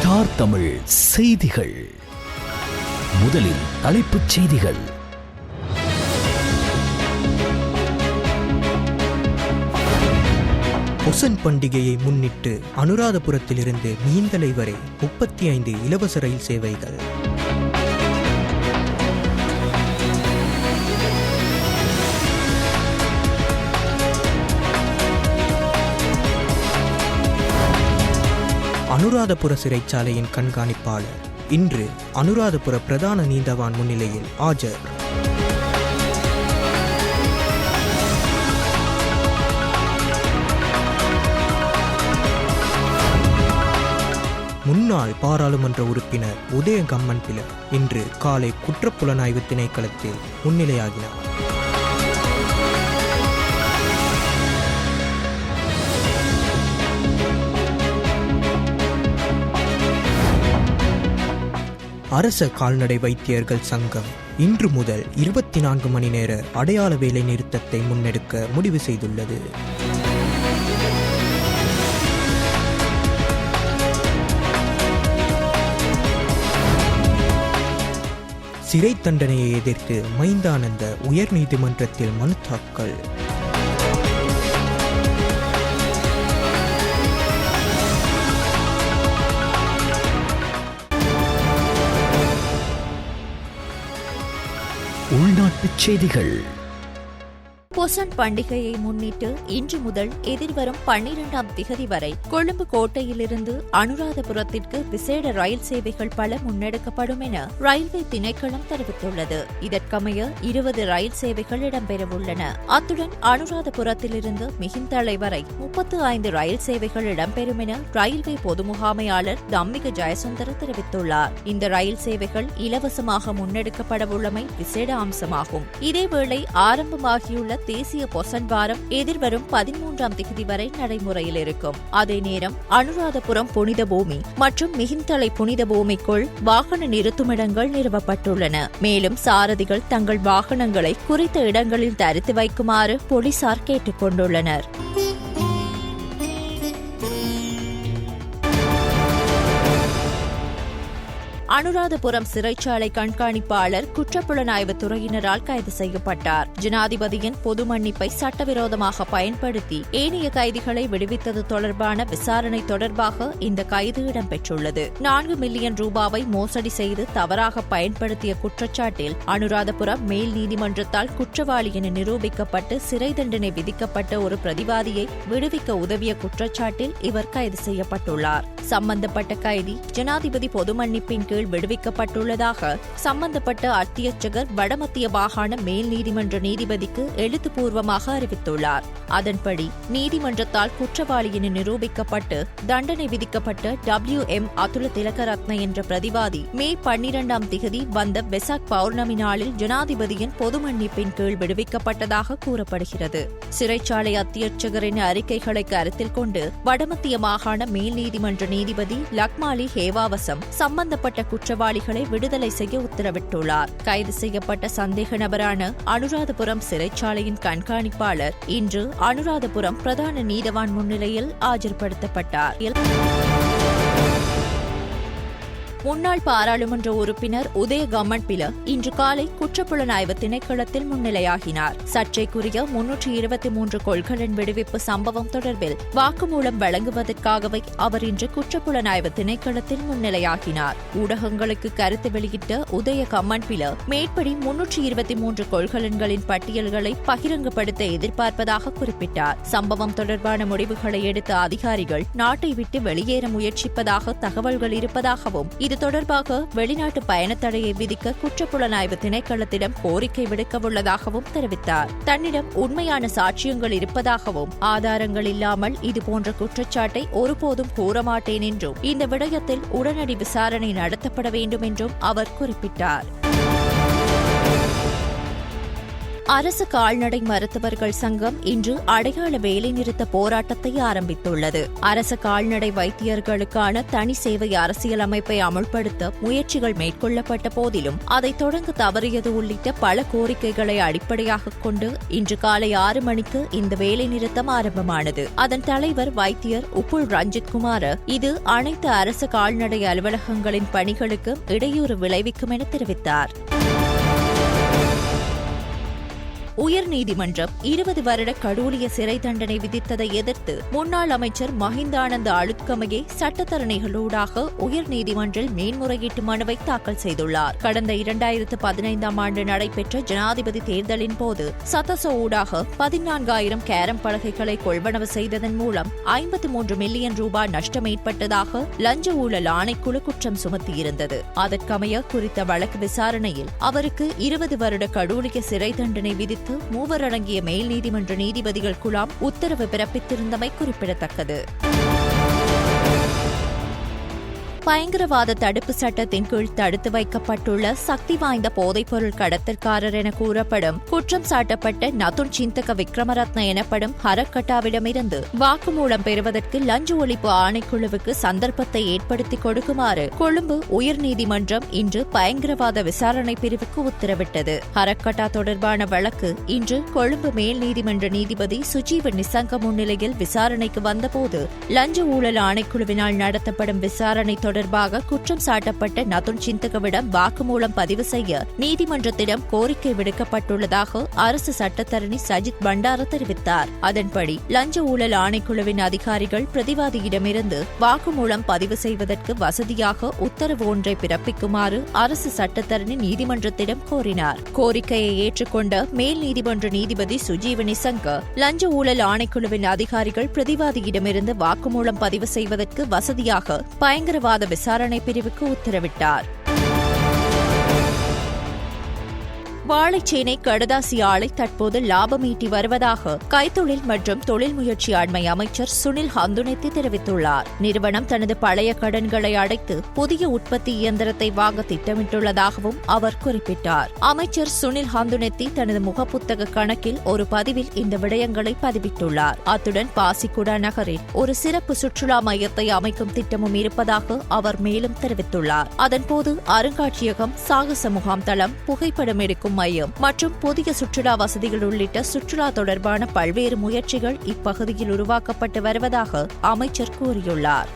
Star Tamil செய்திகள். முதலில் தலைப்புச் செய்திகள். பொசன் பண்டிகையை முன்னிட்டு அனுராதபுரத்திலிருந்து மீந்தலை வரை 35 இலவச ரயில் சேவைகள். அனுராதபுர சிறைச்சாலையின் கண்காணிப்பாளர் இன்று அனுராதபுர பிரதான நீதவான் முன்னிலையில் ஆஜர். முன்னாள் பாராளுமன்ற உறுப்பினர் உதய கம்மன்பில இன்று காலை குற்றப்புலனாய்வு திணைக்களத்தில் முன்னிலையாகினார். அரச கால்நடை வைத்தியர்கள் சங்கம் இன்று முதல் 24 மணி நேர அடையாள வேலை நிறுத்தத்தை முன்னெடுக்க முடிவு செய்துள்ளது. சிறை தண்டனையை எதிர்த்து மைந்தானந்த உயர் நீதிமன்றத்தில் மனு தாக்கல். உள்நாட்டுச் செய்திகள். பொசன் பண்டிகையை முன்னிட்டு இன்று முதல் எதிர்வரும் 12ஆம் திகதி வரை கொழும்பு கோட்டையிலிருந்து அனுராதபுரத்திற்கு விசேட ரயில் சேவைகள் பல முன்னெடுக்கப்படும் என ரயில்வே திணைக்களம் தெரிவித்துள்ளது. இதற்கமைய 20 ரயில் சேவைகள் இடம்பெறவுள்ளன. அத்துடன் அனுராதபுரத்திலிருந்து மிகிந்தலை வரை 35 ரயில் சேவைகள் இடம்பெறும் என ரயில்வே பொது முகாமையாளர் தம்மிக ஜெயசுந்தர தெரிவித்துள்ளார். இந்த ரயில் சேவைகள் இலவசமாக முன்னெடுக்கப்படவுள்ளமை விசேட அம்சமாகும். இதேவேளை ஆரம்பமாகியுள்ள தேசிய பொசன் வாரம் எதிர்வரும் 13ஆம் திகதி வரை நடைமுறையில் இருக்கும். அதே நேரம் அனுராதபுரம் புனித பூமி மற்றும் மிகிந்தலை புனித பூமிக்குள் வாகன நிறுத்துமிடங்கள் நிறுவப்பட்டுள்ளன. மேலும் சாரதிகள் தங்கள் வாகனங்களை குறித்த இடங்களில் தரித்து வைக்குமாறு போலீசார் கேட்டுக் கொண்டுள்ளனர். அனுராதபுரம் சிறைச்சாலை கண்காணிப்பாளர் குற்றப்புலனாய்வு துறையினரால் கைது செய்யப்பட்டார். ஜனாதிபதியின் பொது மன்னிப்பை சட்டவிரோதமாக பயன்படுத்தி ஏனைய கைதிகளை விடுவித்தது தொடர்பான விசாரணை தொடர்பாக இந்த கைது இடம்பெற்றுள்ளது. 4 மில்லியன் ரூபாவை மோசடி செய்து தவறாக பயன்படுத்திய குற்றச்சாட்டில் அனுராதபுரம் மேல் நீதிமன்றத்தால் குற்றவாளி என நிரூபிக்கப்பட்டு சிறை தண்டனை விதிக்கப்பட்ட ஒரு பிரதிவாதியை விடுவிக்க உதவிய குற்றச்சாட்டில் இவர் கைது செய்யப்பட்டுள்ளார். சம்பந்தப்பட்ட கைதி ஜனாதிபதி பொது மன்னிப்பின் கீழ் விடுவிக்கப்பட்டுள்ளதாக சம்பந்தப்பட்ட அத்தியட்சகர் வடமத்திய மாகாண மேல் நீதிமன்ற நீதிபதிக்கு எழுத்துப்பூர்வமாக அறிவித்துள்ளார். அதன்படி நீதிமன்றத்தால் குற்றவாளி என நிரூபிக்கப்பட்டு தண்டனை விதிக்கப்பட்ட WM அதுல திலகரத்ன என்ற பிரதிவாதி மே 12ஆம் திகதி வந்த வெசாக் பௌர்ணமி நாளில் ஜனாதிபதியின் பொது மன்னிப்பின் கீழ் விடுவிக்கப்பட்டதாக கூறப்படுகிறது. சிறைச்சாலை அத்தியட்சகரின் அறிக்கைகளை கருத்தில் கொண்டு வடமத்திய மாகாண மேல் நீதிமன்ற நீதிபதி லக்மாலி ஹேவாவசம் சம்பந்தப்பட்ட குற்றவாளிகளை விடுதலை செய்ய உத்தரவிட்டுள்ளார். கைது செய்யப்பட்ட சந்தேக நபரான அனுராதபுரம் சிறைச்சாலையின் கண்காணிப்பாளர் இன்று அனுராதபுரம் பிரதான நீதவான் முன்னிலையில் ஆஜர்படுத்தப்பட்டார். முன்னாள் பாராளுமன்ற உறுப்பினர் உதய கம்மன்பில இன்று காலை குற்றப்புலனாய்வு திணைக்களத்தில் முன்னிலையாகினார். சர்ச்சைக்குரிய 323 கொள்கலன் விடுவிப்பு சம்பவம் தொடர்பில் வாக்குமூலம் வழங்குவதற்காகவே அவர் இன்று குற்றப்புலனாய்வு திணைக்களத்தில் முன்னிலையாகினார். ஊடகங்களுக்கு கருத்து வெளியிட்ட உதய கம்மன்பில மேற்படி 323 கொள்கலன்களின் பட்டியல்களை பகிரங்கப்படுத்த எதிர்பார்ப்பதாக குறிப்பிட்டார். சம்பவம் தொடர்பான முடிவுகளை எடுத்த அதிகாரிகள் நாட்டை விட்டு வெளியேற முயற்சிப்பதாக தகவல்கள் இருப்பதாகவும் இது தொடர்பாக வெளிநாட்டு பயணத்தடையை விதிக்க குற்றப்புலனாய்வு திணைக்களத்திடம் கோரிக்கை விடுக்கவுள்ளதாகவும் தெரிவித்தார். தன்னிடம் உண்மையான சாட்சியங்கள் இருப்பதாகவும் ஆதாரங்கள் இல்லாமல் இதுபோன்ற குற்றச்சாட்டை ஒருபோதும் கூறமாட்டேன் என்றும் இந்த விடயத்தில் உடனடி விசாரணை நடத்தப்பட வேண்டும் என்றும் அவர் குறிப்பிட்டார். அரசு கால்நடை மருத்துவர்கள் சங்கம் இன்று அடையாள வேலைநிறுத்த போராட்டத்தை ஆரம்பித்துள்ளது. அரசு கால்நடை வைத்தியர்களுக்கான தனி சேவை அரசியலமைப்பை அமுல்படுத்த முயற்சிகள் மேற்கொள்ளப்பட்ட போதிலும் அதை தொடங்க தவறியது உள்ளிட்ட பல கோரிக்கைகளை அடிப்படையாக கொண்டு இன்று காலை 6 மணிக்கு இந்த வேலைநிறுத்தம் ஆரம்பமானது. அதன் தலைவர் வைத்தியர் உப்புல் ரஞ்சித் குமார் இது அனைத்து அரசு கால்நடை அலுவலகங்களின் பணிகளுக்கு இடையூறு விளைவிக்கும் என தெரிவித்தார். உயர்நீதிமன்றம் 20 வருட கடூழிய சிறை தண்டனை விதித்ததை எதிர்த்து முன்னாள் அமைச்சர் மஹிந்தானந்த அழுத்கமையை சட்டத்தரணிகளூடாக உயர்நீதிமன்றில் மேன்முறையீட்டு மனுவை தாக்கல் செய்துள்ளார். கடந்த 2015ஆம் ஆண்டு நடைபெற்ற ஜனாதிபதி தேர்தலின் போது சதச ஊடாக 14,000 கேரம் பலகைகளை கொள்வனவு செய்ததன் மூலம் 53 மில்லியன் ரூபாய் நஷ்டம் ஏற்பட்டதாக லஞ்ச ஊழல் ஆணைக்குழு குற்றம் சுமத்தியிருந்தது. அதற்கமைய குறித்த வழக்கு விசாரணையில் அவருக்கு 20 வருட கடூழிய சிறை தண்டனை விதித்து 3 அடங்கிய மேல் நீதிமன்ற நீதிபதிகள் குழாம் உத்தரவு பிறப்பித்திருந்தமை குறிப்பிடத்தக்கது. பயங்கரவாத தடுப்பு சட்டத்தின் கீழ் தடுத்து வைக்கப்பட்டுள்ள சக்தி வாய்ந்த போதைப்பொருள் கடத்தல்காரர் என கூறப்படும் குற்றம் சாட்டப்பட்ட நதுன் சிந்தக விக்ரமரத்ன எனப்படும் ஹரக்கட்டாவிடமிருந்து வாக்குமூலம் பெறுவதற்கு லஞ்ச ஒழிப்பு ஆணைக்குழுவுக்கு சந்தர்ப்பத்தை ஏற்படுத்திக் கொடுக்குமாறு கொழும்பு உயர்நீதிமன்றம் இன்று பயங்கரவாத விசாரணை பிரிவுக்கு உத்தரவிட்டது. ஹரக்கட்டா தொடர்பான வழக்கு இன்று கொழும்பு மேல் நீதிமன்ற நீதிபதி சுஜீவ நிசங்க முன்னிலையில் விசாரணைக்கு வந்தபோது லஞ்ச ஊழல் ஆணைக்குழுவினால் நடத்தப்படும் விசாரணை தொடர்பாக குற்றம் சாட்டப்பட்ட நதுன் சிந்தகவிடம் வாக்குமூலம் பதிவு செய்ய நீதிமன்றத்திடம் கோரிக்கை விடுக்கப்பட்டுள்ளதாக அரசு சட்டத்தரணி சஜித் பண்டார தெரிவித்தார். அதன்படி லஞ்ச ஊழல் ஆணைக்குழுவின் அதிகாரிகள் பிரதிவாதியிடமிருந்து வாக்குமூலம் பதிவு செய்வதற்கு வசதியாக உத்தரவு ஒன்றை பிறப்பிக்குமாறு அரசு சட்டத்தரணி நீதிமன்றத்திடம் கோரினார். கோரிக்கையை ஏற்றுக்கொண்ட மேல் நீதிமன்ற நீதிபதி சுஜீவ நிசங்க லஞ்ச ஊழல் ஆணைக்குழுவின் அதிகாரிகள் பிரதிவாதியிடமிருந்து வாக்குமூலம் பதிவு செய்வதற்கு வசதியாக பயங்கரவாத விசாரணை பிரிவுக்கு உத்தரவிட்டார். வாழைச்சேனை கடதாசி ஆலை தற்போது லாபம் ஈட்டி வருவதாக கைத்தொழில் மற்றும் தொழில் முயற்சி ஆண்மை அமைச்சர் சுனில் ஹந்துனெத்தி தெரிவித்துள்ளார். நிறுவனம் தனது பழைய கடன்களை அடைத்து புதிய உற்பத்தி இயந்திரத்தை வாங்க திட்டமிட்டுள்ளதாகவும் அவர் குறிப்பிட்டார். அமைச்சர் சுனில் ஹந்துனெத்தி தனது முகப்புத்தக கணக்கில் ஒரு பதிவில் இந்த விடயங்களை பதிவிட்டுள்ளார். அத்துடன் பாசிக்குடா நகரில் ஒரு சிறப்பு சுற்றுலா மையத்தை அமைக்கும் திட்டமும் இருப்பதாக அவர் மேலும் தெரிவித்துள்ளார். அதன்போது அருங்காட்சியகம், சாகச முகாம் தளம், புகைப்படம் எடுக்கும் மையம் மற்றும் புதிய சுற்றுலா வசதிகள் உள்ளிட்ட சுற்றுலா தொடர்பான பல்வேறு முயற்சிகள் இப்பகுதியில் உருவாக்கப்பட்டு வருவதாக அமைச்சர் கூறியுள்ளார்.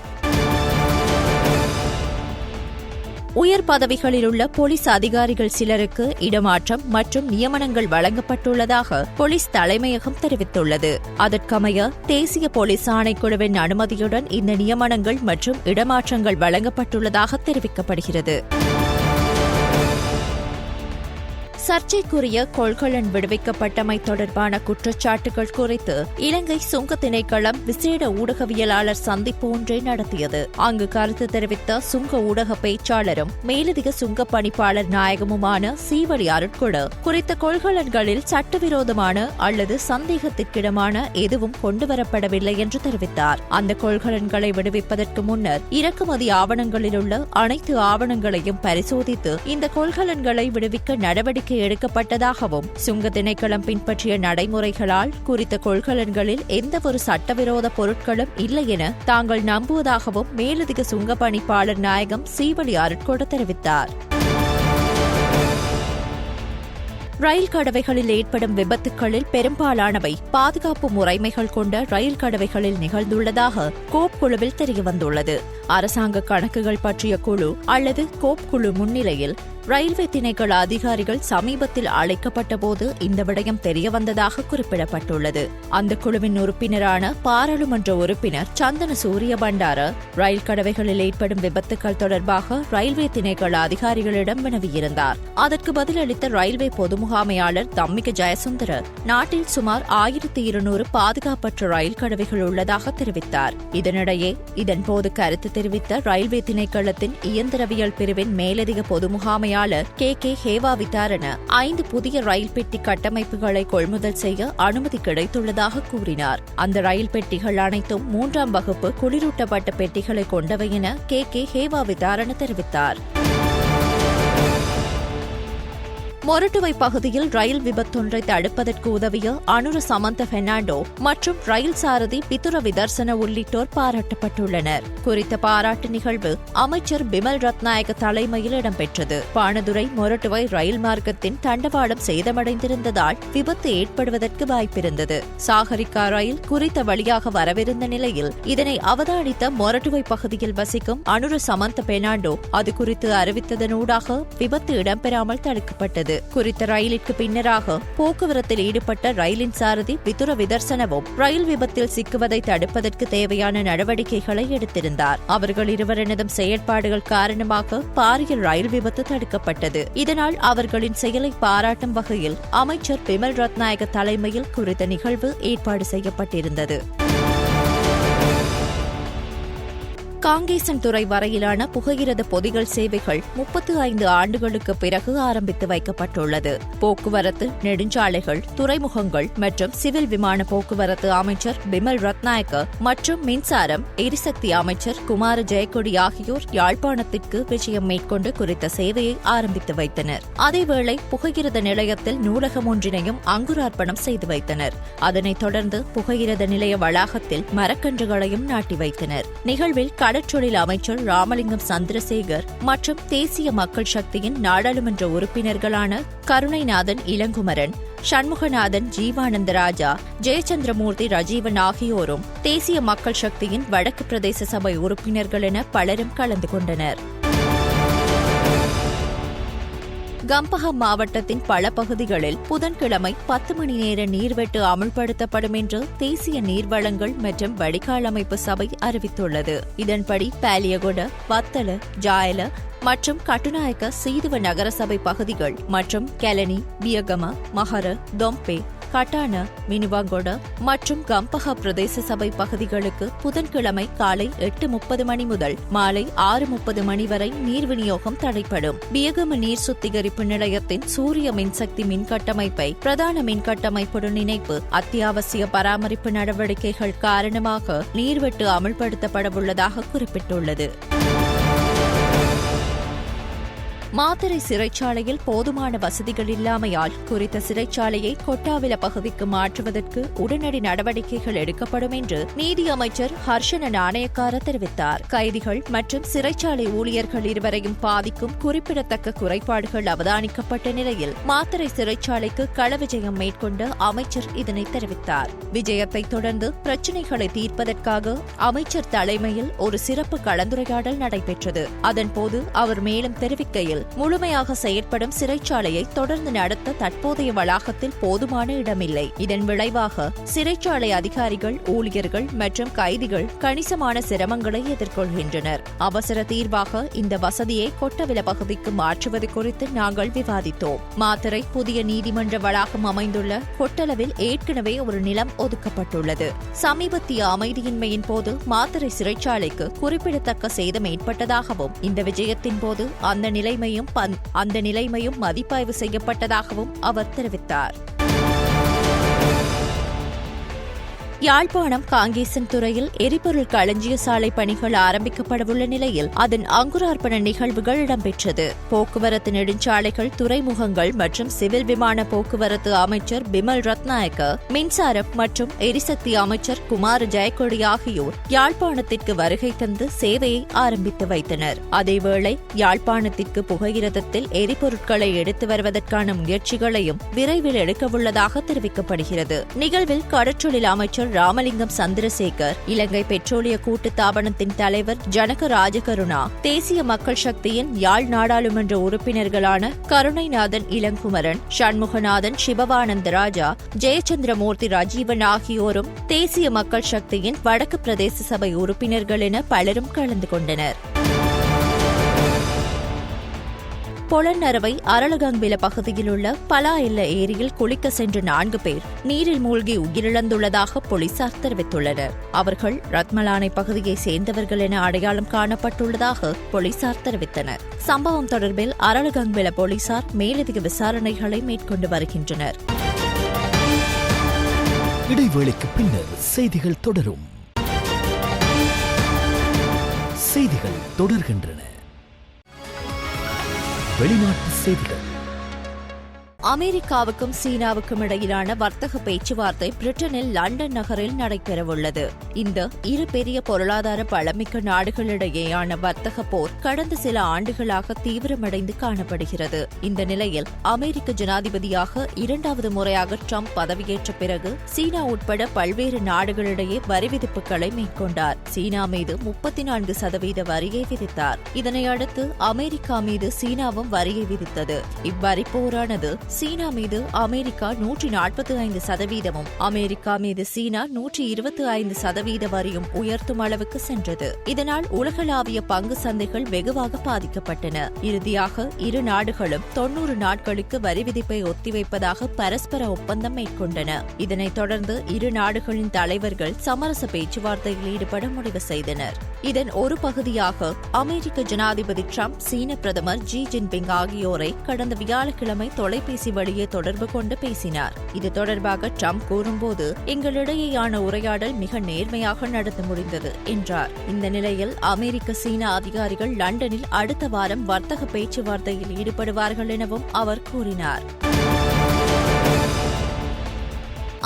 உயர் பதவிகளில் உள்ள போலீஸ் அதிகாரிகள் சிலருக்கு இடமாற்றம் மற்றும் நியமனங்கள் வழங்கப்பட்டுள்ளதாக போலீஸ் தலைமையகம் தெரிவித்துள்ளது. அதற்கமைய தேசிய போலீஸ் ஆணைக்குழுவின் அனுமதியுடன் இந்த நியமனங்கள் மற்றும் இடமாற்றங்கள் வழங்கப்பட்டுள்ளதாக தெரிவிக்கப்படுகிறது. சர்ச்சைக்குரிய கொள்கலன் விடுவிக்கப்பட்டமை தொடர்பான குற்றச்சாட்டுகள் குறித்து இலங்கை சுங்க திணைக்களம் விசேட ஊடகவியலாளர் சந்திப்பு ஒன்றை நடத்தியது. அங்கு கருத்து தெரிவித்த சுங்க ஊடக பேச்சாளரும் மேலதிக சுங்க பணிப்பாளர் நாயகமுமான சீவடி அருட்கொட குறித்த கொள்கலன்களில் சட்டவிரோதமான அல்லது சந்தேகத்திற்கிடமான எதுவும் கொண்டுவரப்படவில்லை என்று தெரிவித்தார். அந்த கொள்கலன்களை விடுவிப்பதற்கு முன்னர் இறக்குமதி ஆவணங்களில் உள்ள அனைத்து ஆவணங்களையும் பரிசோதித்து இந்த கொள்கலன்களை விடுவிக்க நடவடிக்கை எடுக்கப்பட்டதாகவும் சுங்க திணைக்களம் பின்பற்றிய நடைமுறைகளால் குறித்த கொள்கலன்களில் எந்தவொரு சட்டவிரோத பொருட்களும் இல்லை என தாங்கள் நம்புவதாகவும் மேலதிக சுங்க பணிப்பாளர் நாயகம் சீவடி அருட்கொட தெரிவித்தார். ரயில் கடவைகளில் ஏற்படும் விபத்துகளில் பெரும்பாலானவை பாதுகாப்பு முறைமைகள் கொண்ட ரயில் கடவைகளில் நிகழ்ந்துள்ளதாக கோப் குழுவில் தெரியவந்துள்ளது. அரசாங்க கணக்குகள் பற்றிய குழு அல்லது கோப் குழு முன்னிலையில் ரயில்வே திணைக்கள அதிகாரிகள் சமீபத்தில் அழைக்கப்பட்டபோது இந்த விடயம் தெரியவந்ததாக குறிப்பிடப்பட்டுள்ளது. அந்த குழுவின் உறுப்பினரான பாராளுமன்ற உறுப்பினர் சந்தன சூரிய பண்டார ரயில் கடவைகளில் ஏற்படும் விபத்துக்கள் தொடர்பாக ரயில்வே திணைக்கள அதிகாரிகளிடம் வினவியிருந்தார். அதற்கு பதிலளித்த ரயில்வே பொது முகாமையாளர் தம்மிக ஜெயசுந்தர நாட்டில் சுமார் 1200 பாதுகாப்பற்ற ரயில் கடவைகள் உள்ளதாக தெரிவித்தார். இதனிடையே இதன்போது கருத்து தெரிவித்த ரயில்வே திணைக்களத்தின் இயந்திரவியல் பிரிவின் மேலதிக பொது முகாமையாளர் கே ஹேவா விதாரண 5 புதிய ரயில் பெட்டி கட்டமைப்புகளை கொள்முதல் செய்ய அனுமதி கிடைத்துள்ளதாக கூறினார். அந்த ரயில் பெட்டிகள் அனைத்தும் 3ஆம் வகுப்பு குளிரூட்டப்பட்ட பெட்டிகளை கொண்டவை என கே ஹேவா விதாரண தெரிவித்தார். மொரட்டுவை பகுதியில் ரயில் விபத்தொன்றை தடுப்பதற்கு உதவிய அனுர சமந்த பெர்னாண்டோ மற்றும் ரயில் சாரதி பிதுர விதர்சன உள்ளிட்டோர் பாராட்டப்பட்டுள்ளனர். குறித்த பாராட்டு நிகழ்வு அமைச்சர் பிமல் ரத்நாயக்க தலைமையில் இடம்பெற்றது. பாணதுரை மொரட்டுவை ரயில் மார்க்கத்தின் தண்டவாளம் சேதமடைந்திருந்ததால் விபத்து ஏற்படுவதற்கு வாய்ப்பிருந்தது. சாகரிகா ரயில் குறித்த வழியாக வரவிருந்த நிலையில் இதனை அவதானித்த மொரட்டுவை பகுதியில் வசிக்கும் அனுர சமந்த பெர்னாண்டோ அது குறித்து அறிவித்ததனூடாக விபத்து இடம்பெறாமல் தடுக்கப்பட்டது. குறித்த ரயிலிற்கு பின்னராக போக்குவரத்தில் ஈடுபட்ட ரயிலின் சாரதி பிதுர விதர்சனவும் ரயில் விபத்தில் சிக்குவதை தடுப்பதற்கு தேவையான நடவடிக்கைகளை எடுத்திருந்தார். அவர்கள் இருவரினதும் செயற்பாடுகள் காரணமாக பாரிய ரயில் விபத்து தடுக்கப்பட்டது. இதனால் அவர்களின் செயலை பாராட்டும் வகையில் அமைச்சர் பிமல் ரத்நாயக்க தலைமையில் குறித்த நிகழ்வு ஏற்பாடு செய்யப்பட்டிருந்தது. காங்கேசன் துறை வரையிலான புகையிரத பொதிகள் சேவைகள் 35 ஆண்டுகளுக்கு பிறகு ஆரம்பித்து வைக்கப்பட்டுள்ளது. போக்குவரத்து, நெடுஞ்சாலைகள், துறைமுகங்கள் மற்றும் சிவில் விமான போக்குவரத்து அமைச்சர் பிமல் ரத்நாயக்க மற்றும் மின்சாரம், எரிசக்தி அமைச்சர் குமார ஜெயக்கொடி ஆகியோர் யாழ்ப்பாணத்திற்கு விஜயம் மேற்கொண்டு குறித்த சேவையை ஆரம்பித்து வைத்தனர். அதேவேளை புகையிரத நிலையத்தில் நூலகம் ஒன்றினையும் அங்குரார்ப்பணம் செய்து வைத்தனர். அதனைத் தொடர்ந்து புகையிரத நிலைய வளாகத்தில் மரக்கன்றுகளையும் நாட்டி வைத்தனர். நிகழ்வில் கடற்றொழில் அமைச்சர் ராமலிங்கம் சந்திரசேகர் மற்றும் தேசிய மக்கள் சக்தியின் நாடாளுமன்ற உறுப்பினர்களான கருணைநாதன் இளங்குமரன், சண்முகநாதன் ஜீவானந்தராஜா, ஜெயச்சந்திரமூர்த்தி ரஜீவன் ஆகியோரும் தேசிய மக்கள் சக்தியின் வடக்கு பிரதேச சபை உறுப்பினர்கள் என பலரும் கலந்து கொண்டனர். கம்பஹா மாவட்டத்தின் பல பகுதிகளில் புதன்கிழமை 10 மணி நேர நீர்வெட்டு அமல்படுத்தப்படும் என்று தேசிய நீர்வளங்கள் மற்றும் வடிகால் அமைப்பு சபை அறிவித்துள்ளது. இதன்படி பாலியகொட, வத்தல, ஜாயல மற்றும் கட்டுநாயக்க சீதுவ நகரசபை பகுதிகள் மற்றும் கெலனி, பியகம, மஹர, தொம்பே, கட்டான, மினுவாங்கொட மற்றும் கம்பஹா பிரதேச சபை பகுதிகளுக்கு புதன்கிழமை காலை 8:30 மணி முதல் மாலை 6:30 மணி வரை நீர் விநியோகம் தடைப்படும். பியகம நீர் சுத்திகரிப்பு நிலையத்தின் சூரிய மின்சக்தி மின்கட்டமைப்பை பிரதான மின்கட்டமைப்புடன் இணைப்பு அத்தியாவசிய பராமரிப்பு நடவடிக்கைகள் காரணமாக நீர்வெட்டு அமல்படுத்தப்படவுள்ளதாக குறிப்பிட்டுள்ளது. மாத்தறை சிறைச்சாலையில் போதுமான வசதிகள் இல்லாமையால் குறித்த சிறைச்சாலையை கொட்டாவில பகுதிக்கு மாற்றுவதற்கு உடனடி நடவடிக்கைகள் எடுக்கப்படும் என்று நீதி அமைச்சர் ஹர்ஷன நாணயக்கார தெரிவித்தார். கைதிகள் மற்றும் சிறைச்சாலை ஊழியர்கள் இருவரையும் பாதிக்கும் குறிப்பிடத்தக்க குறைபாடுகள் அவதானிக்கப்பட்ட நிலையில் மாத்தறை சிறைச்சாலைக்கு கள விஜயம் மேற்கொண்ட அமைச்சர் இதனை தெரிவித்தார். விஜயத்தை தொடர்ந்து பிரச்சினைகளை தீர்ப்பதற்காக அமைச்சர் தலைமையில் ஒரு சிறப்பு கலந்துரையாடல் நடைபெற்றது. அதன்போது அவர் மேலும் தெரிவிக்கையில் முழுமையாக செயற்படும் சிறைச்சாலையை தொடர்ந்து நடத்த தற்போதைய வளாகத்தில் போதுமான இடமில்லை. இதன் விளைவாக சிறைச்சாலை அதிகாரிகள், ஊழியர்கள் மற்றும் கைதிகள் கணிசமான சிரமங்களை எதிர்கொள்கின்றனர். அவசர தீர்வாக இந்த வசதியை கொட்டவில பகுதிக்கு மாற்றுவது குறித்து நாங்கள் விவாதித்தோம். மாத்தறை புதிய நீதிமன்ற வளாகம் அமைந்துள்ள கொட்டளவில் ஏற்கனவே ஒரு நிலம் ஒதுக்கப்பட்டுள்ளது. சமீபத்திய அமைதியின்மையின் போது மாத்தறை சிறைச்சாலைக்கு குறிப்பிடத்தக்க சேதம் ஏற்பட்டதாகவும் இந்த விஜயத்தின் போது அந்த நிலைமையும் மதிப்பாய்வு செய்யப்பட்டதாகவும் அவர் தெரிவித்தார். யாழ்ப்பாணம் காங்கேசன் துறையில் எரிபொருள் களஞ்சிய சாலை பணிகள் ஆரம்பிக்கப்படவுள்ள நிலையில் அதன் அங்குரார்ப்பண நிகழ்வுகள் இடம்பெற்றது. போக்குவரத்து, நெடுஞ்சாலைகள், துறைமுகங்கள் மற்றும் சிவில் விமான போக்குவரத்து அமைச்சர் பிமல் ரத்நாயக்க, மின்சாரம் மற்றும் எரிசக்தி அமைச்சர் குமார ஜெயக்கொடி ஆகியோர் யாழ்ப்பாணத்திற்கு வருகை தந்து சேவையை ஆரம்பித்து வைத்தனர். அதேவேளை யாழ்ப்பாணத்திற்கு புகையிரதத்தில் எரிபொருட்களை எடுத்து வருவதற்கான முயற்சிகளையும் விரைவில் எடுக்கவுள்ளதாக தெரிவிக்கப்படுகிறது. நிகழ்வில் கடற்றொழில் அமைச்சர் ராமலிங்கம் சந்திரசேகர், இலங்கை பெட்ரோலிய கூட்டுத்தாபனத்தின் தலைவர் ஜனக ராஜகருணா, தேசிய மக்கள் சக்தியின் யாழ் நாடாளுமன்ற உறுப்பினர்களான கருணைநாதன் இளங்குமரன், சண்முகநாதன் சிவவானந்தராஜா, ஜெயச்சந்திரமூர்த்தி ரஜீவன் ஆகியோரும் தேசிய மக்கள் சக்தியின் வடக்கு பிரதேச சபை உறுப்பினர்கள் என பலரும் கலந்து கொண்டனர். பொலன்னறுவை அரளகம்பில பகுதியில் உள்ள பலாயில்ல ஏரியில் குளிக்க சென்ற 4 பேர் நீரில் மூழ்கி உயிரிழந்துள்ளதாக போலீசார் தெரிவித்துள்ளனர். அவர்கள் ரத்மலானை பகுதியைச் சேர்ந்தவர்கள் என அடையாளம் காணப்பட்டுள்ளதாக போலீசார் தெரிவித்தனர். சம்பவம் தொடர்பில் அரளகம்பில போலீசார் மேலதிக விசாரணைகளை மேற்கொண்டு வருகின்றனர். இடைவேளைக்கு பின்னர் செய்திகள் தொடரும். செய்திகள் தொடர்கின்றன. வெளிநாட்டு செய்திகள். அமெரிக்காவுக்கும் சீனாவுக்கும் இடையிலான வர்த்தக பேச்சுவார்த்தை பிரிட்டனில் லண்டன் நகரில் நடைபெறவுள்ளது. இந்த இரு பெரிய பொருளாதார பலமிக்க நாடுகளிடையேயான வர்த்தக போர் கடந்த சில ஆண்டுகளாக தீவிரமடைந்து காணப்படுகிறது. இந்த நிலையில் அமெரிக்க ஜனாதிபதியாக இரண்டாவது முறையாக ட்ரம்ப் பதவியேற்ற பிறகு சீனா உட்பட பல்வேறு நாடுகளிடையே வரி விதிப்புகளை மேற்கொண்டார். சீனா மீது 34% வரியை விதித்தார். இதனை அடுத்து அமெரிக்கா மீது சீனாவும் வரியை விதித்தது. இவ்வரி போரானது சீனா மீது அமெரிக்கா 145%, அமெரிக்கா மீது சீனா 125% வரியும் உயர்த்தும் அளவுக்கு சென்றது. இதனால் உலகளாவிய பங்கு சந்தைகள் வெகுவாக பாதிக்கப்பட்டன. இறுதியாக இரு நாடுகளும் 90 நாட்களுக்கு வரி விதிப்பை ஒத்திவைப்பதாக பரஸ்பர ஒப்பந்தம் மேற்கொண்டன. இதனைத் தொடர்ந்து இரு நாடுகளின் தலைவர்கள் சமரச பேச்சுவார்த்தையில் ஈடுபட முடிவு செய்தனர். இதன் ஒரு பகுதியாக அமெரிக்க ஜனாதிபதி ட்ரம்ப் சீன பிரதமர் ஜி ஜின்பிங் ஆகியோரை கடந்த வியாழக்கிழமை தொலைபேசி வழியே தொடர்பு கொண்டு பேசினார். இது தொடர்பாக ட்ரம்ப் கூறும்போது, எங்களிடையேயான உரையாடல் மிக நேர்மையாக நடந்து முடிந்தது என்றார். இந்த நிலையில் அமெரிக்க சீன அதிகாரிகள் லண்டனில் அடுத்த வாரம் வர்த்தக பேச்சுவார்த்தையில் ஈடுபடுவார்கள் எனவும் அவர் கூறினார்.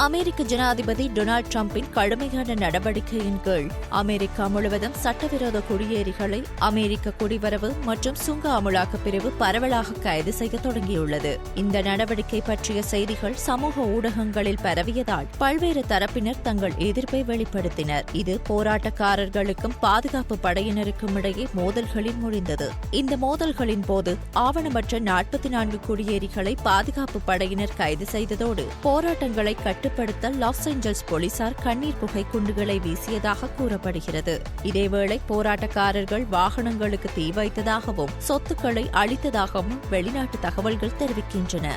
அமெரிக்க ஜனாதிபதி டொனால்டு டிரம்பின் கடுமையான நடவடிக்கையின் கீழ் அமெரிக்கா முழுவதும் சட்டவிரோத குடியேறிகளை அமெரிக்க குடிவரவு மற்றும் சுங்க அமலாக்க பிரிவு பரவலாக கைது செய்ய தொடங்கியுள்ளது. இந்த நடவடிக்கை பற்றிய செய்திகள் சமூக ஊடகங்களில் பரவியதால் பல்வேறு தரப்பினர் தங்கள் எதிர்ப்பை வெளிப்படுத்தினர். இது போராட்டக்காரர்களுக்கும் பாதுகாப்பு படையினருக்கும் இடையே மோதல்களில் முடிந்தது. இந்த மோதல்களின் போது ஆவணமற்ற 44 குடியேறிகளை பாதுகாப்பு படையினர் கைது செய்ததோடு போராட்டங்களை கட்டுப்படுத்த லாஸ் ஏஞ்சல்ஸ் போலீசார் கண்ணீர் புகை குண்டுகளை வீசியதாக கூறப்படுகிறது. இதேவேளை போராட்டக்காரர்கள் வாகனங்களுக்கு தீ வைத்ததாகவும் சொத்துக்களை அழித்ததாகவும் வெளிநாட்டு தகவல்கள் தெரிவிக்கின்றன.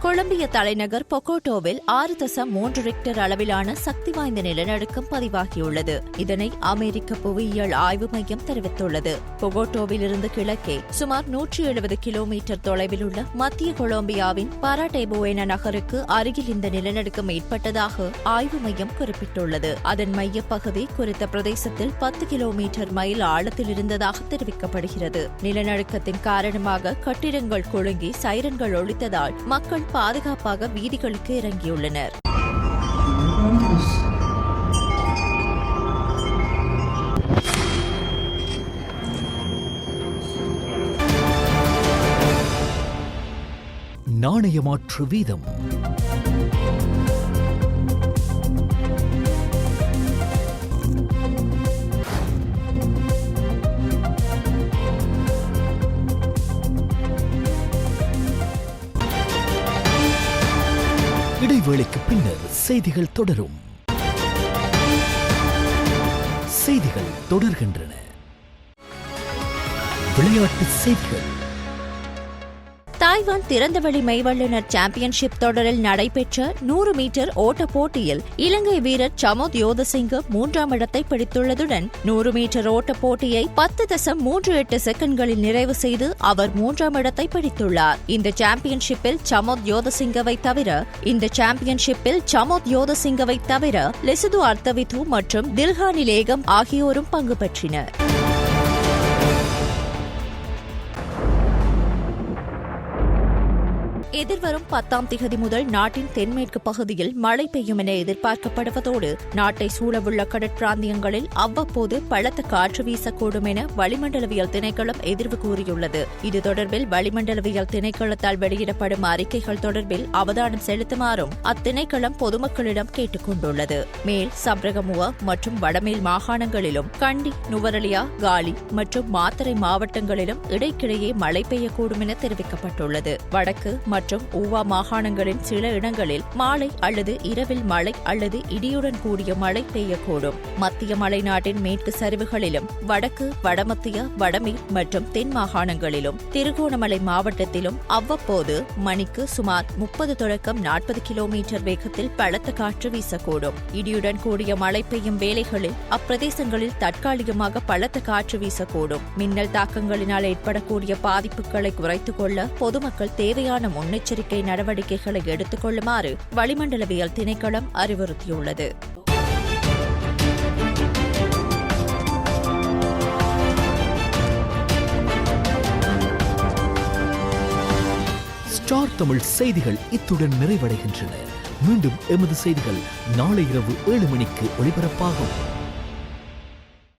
கொலம்பிய தலைநகர் பொகோட்டோவில் 6.3 ரிக்டர் அளவிலான சக்தி வாய்ந்த நிலநடுக்கம் பதிவாகியுள்ளது. இதனை அமெரிக்க புவியியல் ஆய்வு மையம் தெரிவித்துள்ளது. பொகோட்டோவிலிருந்து கிழக்கே சுமார் 170 கிலோமீட்டர் தொலைவில் உள்ள மத்திய கொலம்பியாவின் பராடேபுவேனா நகருக்கு அருகில் இந்த நிலநடுக்கம் ஏற்பட்டதாக ஆய்வு மையம் குறிப்பிட்டுள்ளது. அதன் மையப்பகுதி குறித்த பிரதேசத்தில் 10 கிலோமீட்டர் மைல் ஆழத்தில் இருந்ததாக தெரிவிக்கப்படுகிறது. நிலநடுக்கத்தின் காரணமாக கட்டிடங்கள் குலுங்கி சைரன்கள் ஒலித்ததால் மக்கள் பாதுகாப்பாக வீதிகளுக்கு இறங்கியுள்ளனர். நாணயமாற்று வீதம் இடைவேளைக்கு பின்னர் செய்திகள் தொடரும். செய்திகள் தொடர்கின்றன. விளையாட்டு செய்திகள். தாய்வான் திறந்தவெளி மெய்வல்லுநர் சாம்பியன்ஷிப் தொடரில் நடைபெற்ற 100 மீட்டர் ஓட்ட போட்டியில் இலங்கை வீரர் சமோத் யோதசிங்க 3ஆம் இடத்தை பிடித்துள்ளதுடன் 100 மீட்டர் ஓட்ட போட்டியை 10.38 செகண்ட்களில் நிறைவு செய்து அவர் 3ஆம் இடத்தை பிடித்துள்ளார். இந்த சாம்பியன்ஷிப்பில் சமோத் யோதசிங்கவை தவிர லெசுது அர்த்தவித்து மற்றும் தில்ஹானி லேகம் ஆகியோரும் பங்கு பெற்றினர். எதிர்வரும் 10ஆம் திகதி முதல் நாட்டின் தென்மேற்கு பகுதியில் மழை பெய்யும் என எதிர்பார்க்கப்படுவதோடு நாட்டை சூழவுள்ள கடற்பிராந்தியங்களில் அவ்வப்போது பலத்த காற்று வீசக்கூடும் என வளிமண்டலவியல் திணைக்களம் எதிர்வு கூறியுள்ளது. இது தொடர்பில் வளிமண்டலவியல் திணைக்களத்தால் வெளியிடப்படும் அறிக்கைகள் தொடர்பில் அவதானம் செலுத்துமாறும் அத்திணைக்களம் பொதுமக்களிடம் கேட்டுக் கொண்டுள்ளது. மேல் சப்ரகமுவ மற்றும் வடமேல் மாகாணங்களிலும் கண்டி, நுவரலியா, காலி மற்றும் மாத்தறை மாவட்டங்களிலும் இடைக்கிடையே மழை பெய்யக்கூடும் என தெரிவிக்கப்பட்டுள்ளது. வடக்கு மற்றும் ஊவா மாகாணங்களின் சில இடங்களில் மாலை அல்லது இரவில் மழை அல்லது இடியுடன் கூடிய மழை பெய்யக்கூடும். மத்திய மலைநாட்டின் மேற்கு சரிவுகளிலும் வடக்கு, வடமத்திய, வடமேல் மற்றும் தென் மாகாணங்களிலும் திருகோணமலை மாவட்டத்திலும் அவ்வப்போது மணிக்கு சுமார் 30 தொடக்கம் 40 கிலோமீட்டர் வேகத்தில் பலத்த காற்று வீசக்கூடும். இடியுடன் கூடிய மழை பெய்யும் வேளைகளில் அப்பிரதேசங்களில் தற்காலிகமாக பலத்த காற்று வீசக்கூடும். மின்னல் தாக்கங்களினால் ஏற்படக்கூடிய பாதிப்புகளை குறைத்துக் கொள்ள பொதுமக்கள் தேவையான முன்னெச்சரிக்கை நடவடிக்கைகளை எடுத்துக் கொள்ளுமாறு வளிமண்டலவியல் திணைக்களம் அறிவுறுத்தியுள்ளது. முத்தமிழ் செய்திகள் இத்துடன் நிறைவடைகின்றன. மீண்டும் எமது செய்திகள் நாளை இரவு 7 மணிக்கு ஒளிபரப்பாகும்.